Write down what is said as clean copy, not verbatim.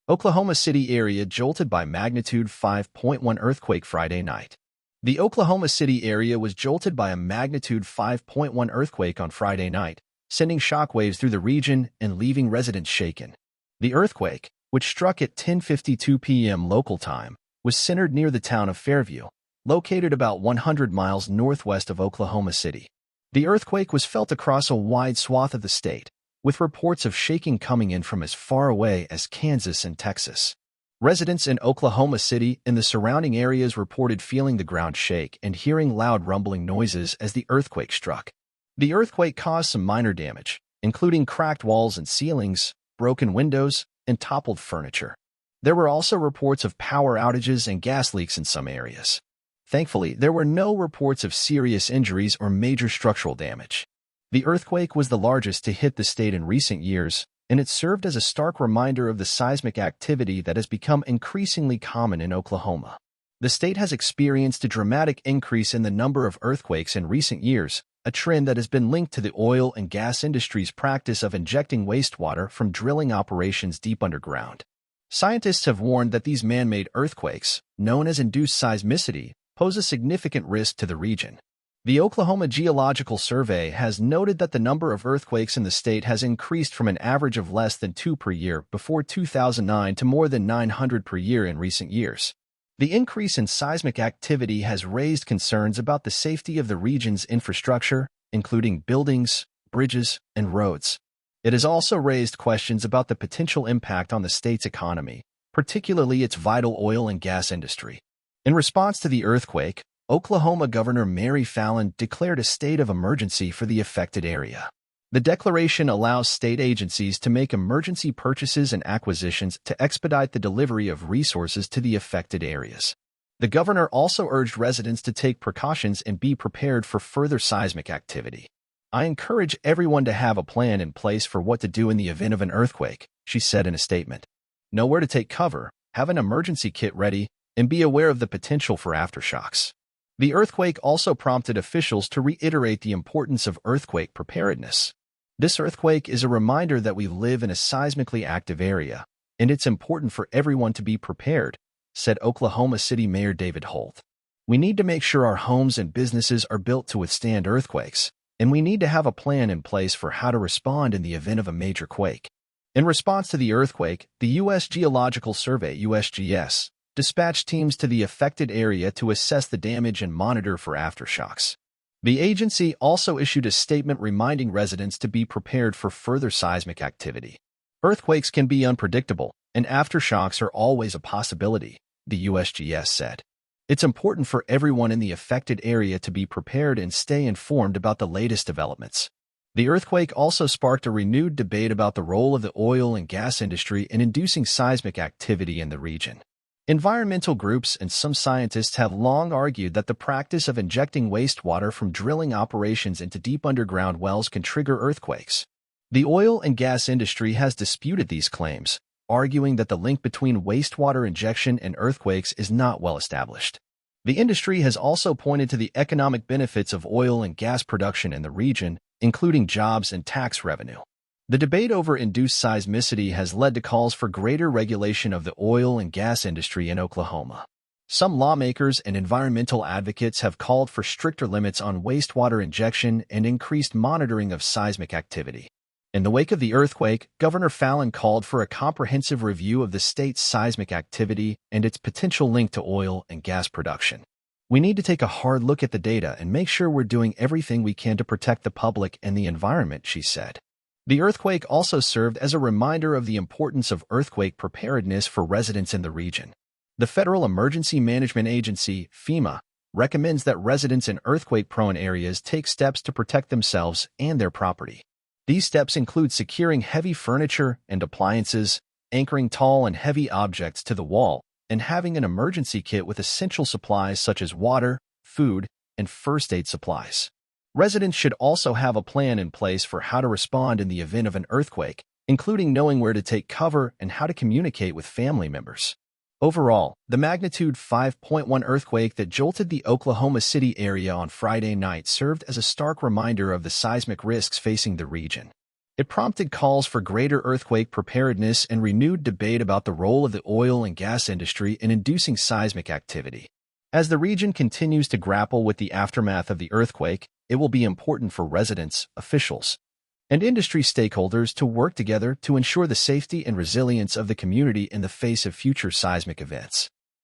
Oklahoma City area jolted by magnitude 5.1 earthquake Friday night. The Oklahoma City area was jolted by a magnitude 5.1 earthquake on Friday night, sending shockwaves through the region and leaving residents shaken. The earthquake, which struck at 10:52 p.m. local time, was centered near the town of Fairview, located about 100 miles northwest of Oklahoma City. The earthquake was felt across a wide swath of the state, with reports of shaking coming in from as far away as Kansas and Texas. Residents in Oklahoma City and the surrounding areas reported feeling the ground shake and hearing loud rumbling noises as the earthquake struck. The earthquake caused some minor damage, including cracked walls and ceilings, broken windows, and toppled furniture. There were also reports of power outages and gas leaks in some areas. Thankfully, there were no reports of serious injuries or major structural damage. The earthquake was the largest to hit the state in recent years, and it served as a stark reminder of the seismic activity that has become increasingly common in Oklahoma. The state has experienced a dramatic increase in the number of earthquakes in recent years, a trend that has been linked to the oil and gas industry's practice of injecting wastewater from drilling operations deep underground. Scientists have warned that these man-made earthquakes, known as induced seismicity, pose a significant risk to the region. The Oklahoma Geological Survey has noted that the number of earthquakes in the state has increased from an average of less than 2 per year before 2009 to more than 900 per year in recent years. The increase in seismic activity has raised concerns about the safety of the region's infrastructure, including buildings, bridges, and roads. It has also raised questions about the potential impact on the state's economy, particularly its vital oil and gas industry. In response to the earthquake, Oklahoma Governor Mary Fallin declared a state of emergency for the affected area. The declaration allows state agencies to make emergency purchases and acquisitions to expedite the delivery of resources to the affected areas. The governor also urged residents to take precautions and be prepared for further seismic activity. "I encourage everyone to have a plan in place for what to do in the event of an earthquake," she said in a statement. "Know where to take cover, have an emergency kit ready, and be aware of the potential for aftershocks." The earthquake also prompted officials to reiterate the importance of earthquake preparedness. "This earthquake is a reminder that we live in a seismically active area, and it's important for everyone to be prepared," said Oklahoma City Mayor David Holt. "We need to make sure our homes and businesses are built to withstand earthquakes, and we need to have a plan in place for how to respond in the event of a major quake." In response to the earthquake, the U.S. Geological Survey (USGS) dispatched teams to the affected area to assess the damage and monitor for aftershocks. The agency also issued a statement reminding residents to be prepared for further seismic activity. "Earthquakes can be unpredictable, and aftershocks are always a possibility," the USGS said. "It's important for everyone in the affected area to be prepared and stay informed about the latest developments." The earthquake also sparked a renewed debate about the role of the oil and gas industry in inducing seismic activity in the region. Environmental groups and some scientists have long argued that the practice of injecting wastewater from drilling operations into deep underground wells can trigger earthquakes. The oil and gas industry has disputed these claims, arguing that the link between wastewater injection and earthquakes is not well established. The industry has also pointed to the economic benefits of oil and gas production in the region, including jobs and tax revenue. The debate over induced seismicity has led to calls for greater regulation of the oil and gas industry in Oklahoma. Some lawmakers and environmental advocates have called for stricter limits on wastewater injection and increased monitoring of seismic activity. In the wake of the earthquake, Governor Fallin called for a comprehensive review of the state's seismic activity and its potential link to oil and gas production. "We need to take a hard look at the data and make sure we're doing everything we can to protect the public and the environment," she said. The earthquake also served as a reminder of the importance of earthquake preparedness for residents in the region. The Federal Emergency Management Agency, FEMA, recommends that residents in earthquake-prone areas take steps to protect themselves and their property. These steps include securing heavy furniture and appliances, anchoring tall and heavy objects to the wall, and having an emergency kit with essential supplies such as water, food, and first aid supplies. Residents should also have a plan in place for how to respond in the event of an earthquake, including knowing where to take cover and how to communicate with family members. Overall, the magnitude 5.1 earthquake that jolted the Oklahoma City area on Friday night served as a stark reminder of the seismic risks facing the region. It prompted calls for greater earthquake preparedness and renewed debate about the role of the oil and gas industry in inducing seismic activity. As the region continues to grapple with the aftermath of the earthquake, it will be important for residents, officials, and industry stakeholders to work together to ensure the safety and resilience of the community in the face of future seismic events.